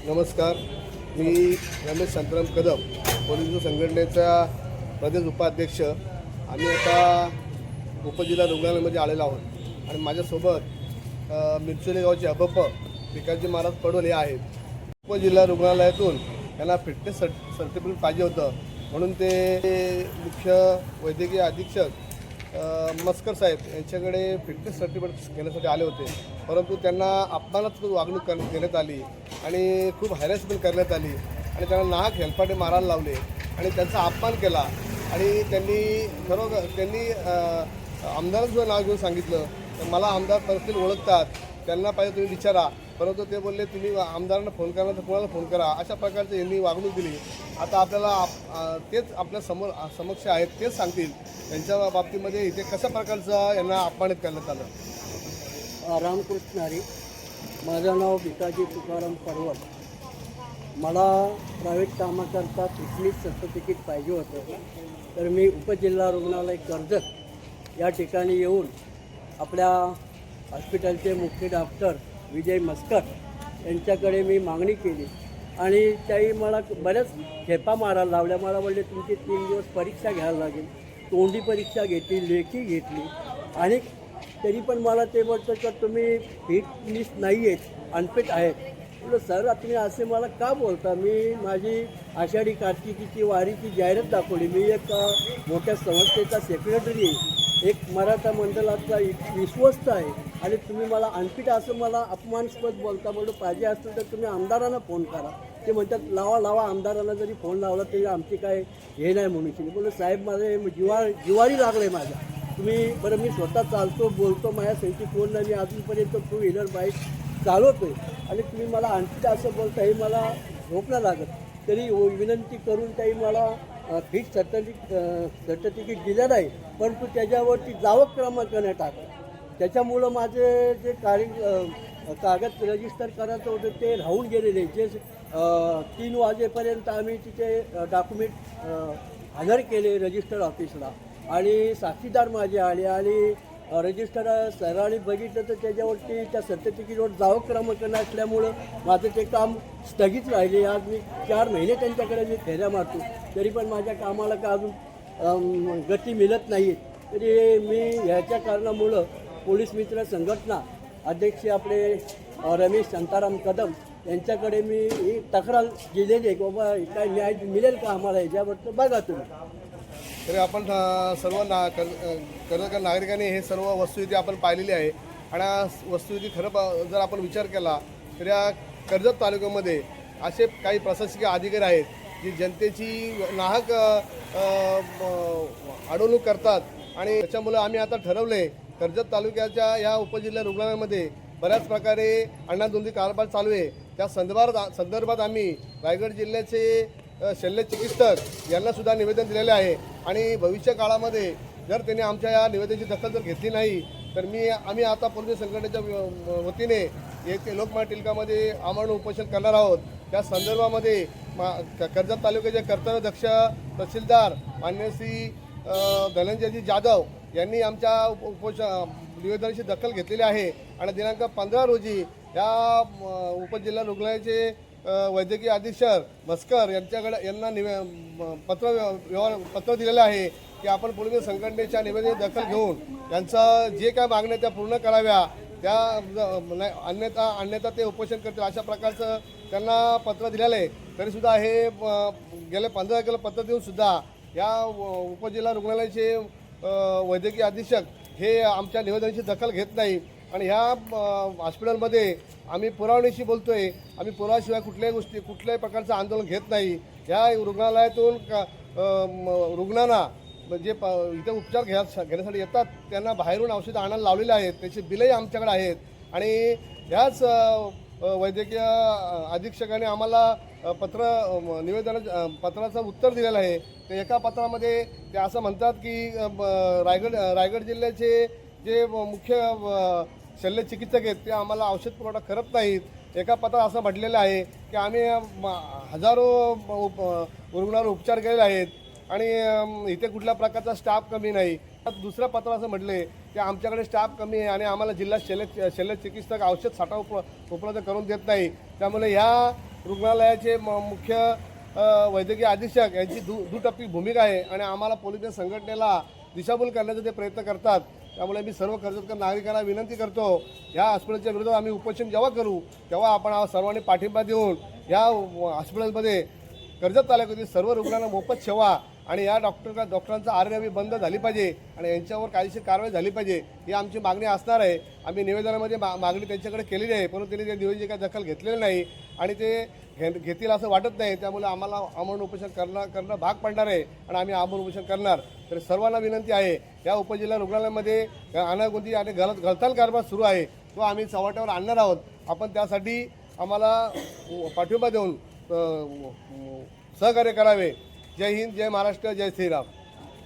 नमस्कार, मी रमेश शांताराम कदम, पोलीस संघटनेचा प्रदेश उपाध्यक्ष। आम्ही आता उपजिल्हा रुग्णालयामध्ये आलेलो आहोत आणि माझ्यासोबत मिरचोली गावचे अबप्प भिकाजी महाराज पडोल हे आहेत। उपजिल्हा रुग्णालयातून त्यांना फिटनेस सर्टिफिकेट पाहिजे होतं, म्हणून ते मुख्य वैद्यकीय अधीक्षक मस्कर साहेब यांच्याकडे फिटनेस सर्टिफिकेट घेण्यासाठी आले होते, परंतु त्यांना अपमानात्मक वागणूक देण्यात आली आणि खूप हॅरेसमेंट करण्यात आली आणि त्यांना नाहक हेलपाटे मारायला लावले आणि त्यांचा अपमान केला। आणि त्यांनी आमदारांचं नाव घेऊन सांगितलं, मला आमदार परिस्थिती ओळखतात, त्यांना पाहिजे तुम्ही विचारा, परंतु ते बोलले तुम्ही आमदारांना फोन करा तर कोणाला फोन करा, अशा प्रकारचे यांनी वागणूक दिली। आता आपल्याला तेच आपल्या समक्ष आहेत, तेच सांगतील त्यांच्या बाबतीमध्ये इथे कशा प्रकारचा यांना अपमानित करण्यात आलं। रामकृष्ण हरी, माझं नाव भिकाजी तुकाराम पडवळ। मला प्रायव्हेट कामाकरता फिटनेस सर्टिफिकेट पाहिजे होतं, तर मी उपजिल्हा रुग्णालय कर्जत या ठिकाणी येऊन आपल्या हॉस्पिटलचे मुख्य डॉक्टर विजय मस्कर यांच्याकडे मी मागणी केली आणि त्याही मला बऱ्याच खेपा मारायला लावल्या। मला बोलले तुमची 3 दिवस परीक्षा घ्यायला लागेल, तोंडी परीक्षा घेतली, लेखी घेतली आणि तरी पण मला ते बोलतं की तुम्ही फिटनेस नाही आहेत, अनफिट आहेत। म्हटलं सर तुम्ही असे मला का बोलता? मी माझी आषाढी कार्तिकीची वारीची जाहिरात दाखवली, मी एक मोठ्या संस्थेचा सेक्रेटरी आहे, एक मराठा मंडळाचा विश्वस्त आहे आणि तुम्ही मला अनफिट असं मला अपमानास्पद बोलता। म्हणून पाहिजे असेल तर तुम्ही आमदारांना फोन करा। ते म्हणतात लावा आमदारांना जरी फोन लावला तरी आमची काय हे नाही म्हणून बोललो साहेब माझे जिवारी लागलं आहे माझ्या, तुम्ही बरं मी स्वतः चालतो बोलतो, माझ्या सहिती कोण नाही, मी अजूनपर्यंत 2 व्हीलर बाईक चालवतो आहे आणि तुम्ही मला आणखी असं बोलता हे मला झोप नाही लागत। तरी विनंती करून काही मला फिट सर्टिफिकेट दिलं नाही, परंतु त्याच्यावरती जावक क्रमांक नाही टाकला। त्याच्यामुळं माझे जे कागद रजिस्टर करायचं होतं ते राहून गेलेले, जे 3 वाजेपर्यंत आम्ही तिथे डॉक्युमेंट हजर केले रजिस्टर ऑफिसला आणि साक्षीदार माझे आले आणि रजिस्टर सरांनी बघितलं तर त्याच्यावरती त्या सर्टिफिकेटवर जावक क्रमांक नसल्यामुळं माझं ते काम स्थगित राहिले। आज मी 4 महिने त्यांच्याकडे मी फेऱ्या मारतो, तरी पण माझ्या कामाला का अजून गती मिळत नाही। तरी मी ह्याच्या कारणामुळं पोलीस मित्र संघटना अध्यक्ष आपले रमेश शांताराम कदम यांच्याकडे मी ही तक्रार दिलेली आहे की बाबा काय न्याय मिळेल का आम्हाला, ह्याच्यावर बघा तुम्ही। तरी आपण सर्व कर्जत नागरिकांनी हे सर्व वस्तुस्थिती आपण पाहिलेली आहे आणि वस्तुस्थिती खरं जर आपण विचार केला तर या कर्जत तालुक्यामध्ये असे काही प्रशासकीय अधिकारी आहेत जी जनतेची नाहक अडवणूक करतात आणि त्याच्यामुळे आम्ही आता ठरवले कर्जत तालुक्याच्या या उपजिल्हा रुग्णालयामध्ये बऱ्याच प्रकारे अण्णाधुंदी कारभार चालू आहे। त्या संदर्भात आम्ही रायगड जिल्ह्याचे शल्य चिकित्सक यांना सुद्धा निवेदन दिलेले आहे आणि भविष्य काळामध्ये जर त्यांनी आमच्या या निवेदनाची दखल जर घेतली नाही तर आम्ही आता पोलीस संघटनेच्या वतीने येथे लोकमान्य टिळकामध्ये आमरण उपोषण करणार आहोत। त्या संदर्भामध्ये कर्जत तालुक्याचे कर्तव्यदक्ष तहसीलदार मान्य श्री धनंजयजी जाधव यांनी आमच्या निवेदनाची दखल घेतलेली आहे आणि दिनांक 15 रोजी या उपजिल्हा रुग्णालयाचे वैद्यकीय अधीक्षक मस्कर यांना पत्र दिलेलं आहे की आपण पोलीस संघटनेच्या निवेदनाची दखल घेऊन त्यांचं जे काय मागण्या त्या पूर्ण कराव्या, त्या अन्यथा ते उपोषण करतील अशा प्रकारचं त्यांना पत्र दिलेलं आहे। तरीसुद्धा हे गेले 15 तारखेला पत्र देऊनसुद्धा या उपजिल्हा रुग्णालयाचे वैद्यकीय अधीक्षक हे आमच्या निवेदनाची दखल घेत नाही आणि ह्या हॉस्पिटलमध्ये आम्ही पुराव्याशी बोलतो आहे, आम्ही पुराव्याशिवाय कुठल्याही प्रकारचं आंदोलन घेत नाही। या रुग्णालयातून रुग्णांना जे इथे उपचार घेण्यासाठी येतात त्यांना बाहेरून औषधं आणायला लावलेले आहेत, त्याचे बिलही आमच्याकडे आहेत आणि ह्याच वैद्यकीय अधीक्षकाने आम्हाला पत्राचं उत्तर दिलेलं आहे। ते एका पत्रामध्ये ते असं म्हणतात की रायगड जिल्ह्याचे जे मुख्य शल्य चिकित्सक आहेत ते आम्हाला औषध पुरवठा करत नाहीत। एका पत्रात असं म्हटलेलं आहे की आम्ही हजारो रुग्णांवर उपचार केलेले आहेत आणि इथे कुठल्या प्रकारचा स्टाफ कमी नाही। दुसऱ्या पत्रात असं म्हटले की आमच्याकडे स्टाफ कमी आहे आणि आम्हाला जिल्हा शल्य चिकित्सक औषध साठा उपलब्ध करून देत नाही। त्यामुळे ह्या रुग्णालयाचे मुख्य वैद्यकीय अधीक्षक यांची दुटप्पी भूमिका आहे आणि आम्हाला पोलीस संघटनेला दिशाभूल करण्याचा ते प्रयत्न करतात. त्यामुळे मी सर्व कर्जतकर नागरिकांना विनंती करतो, या हॉस्पिटलच्या विरोधात आम्ही उपोषण जेव्हा करू तेव्हा आपण सर्वांनी पाठिंबा देऊन या हॉस्पिटलमध्ये कर्जत तालुक्यातील सर्व रुग्णांना मोफत सेवा आणि या डॉक्टरांचा आरएनबी बंद झाली पाहिजे आणि यांच्यावर कायदेशीर कारवाई झाली पाहिजे ही आमची मागणी असणार आहे. आम्ही निवेदनामध्ये मागणी त्यांच्याकडे केलेली आहे, परंतु त्यांनी त्या निवेदनाची काही दखल घेतलेली नाही आणि ते घेतील असं वाटत नाही. त्यामुळे आम्हाला आमरण उपोषण करणं भाग पडणार आहे आणि आम्ही आमरण उपोषण करणार. तर सर्वांना विनंती आहे, या उपजिल्हा रुग्णालयामध्ये अनागोंदी आणि गलथान कारभार सुरू आहे, तो आम्ही चव्हाट्यावर आणणार आहोत. आपण त्यासाठी आम्हाला पाठिंबा देऊन सहकार्य करावे. जय हिंद, जय महाराष्ट्र, जय श्रीराम.